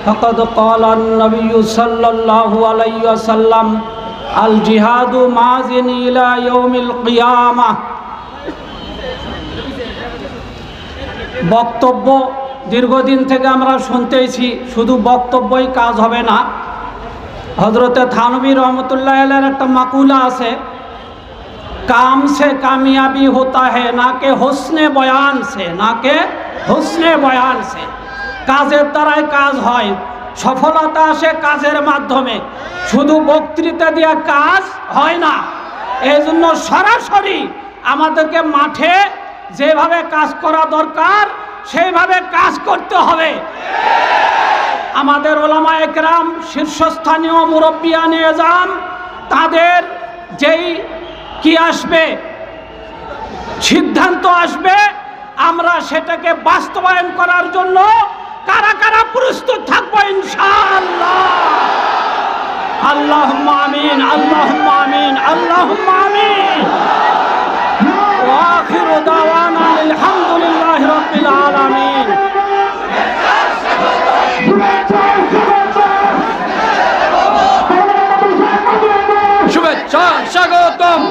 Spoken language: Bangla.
فقد قال النبي صلى الله عليه وسلم الجهاد ماضٍ إلى يوم القيامة। বক্তব্য দীর্ঘদিন থেকে আমরা শুনতেছি, শুধু বক্তব্যই কাজ হবে না। হযরতে থানভী রহমতুল্লাহ আলাইহির একটা মাকুলা আছে, কাম সে কামিয়াবি হোতা হ্যায় না কে হুসনে বয়ান সে, না কে হুসনে বয়ান সে। কাজের দ্বারাই কাজ হয়, সফলতা আসে কাজের মাধ্যমে, শুধু বক্তৃতা দিয়ে কাজ হয় না। এই জন্য সরাসরি আমাদেরকে মাঠে যেভাবে কাজ করা দরকার সেইভাবে কাজ করতে হবে। আমাদের ওলামা একরাম, শীর্ষস্থানীয় মুরব্বিয়ানে এজাম, তাদের যেই কি আসবে, সিদ্ধান্ত আসবে, আমরা সেটাকে বাস্তবায়ন করার জন্য কারা কারা প্রস্তুত থাকবো ইনশাআল্লাহ। আল্লাহুম্মা আমিন, আল্লাহুম্মা আমিন, আল্লাহুম্মা আমিন। ওয়া আখিরু দাওয়ানা আলহামদুলিল্লাহি রাব্বিল আলামিন। শুভেচ্ছা স্বাগতম।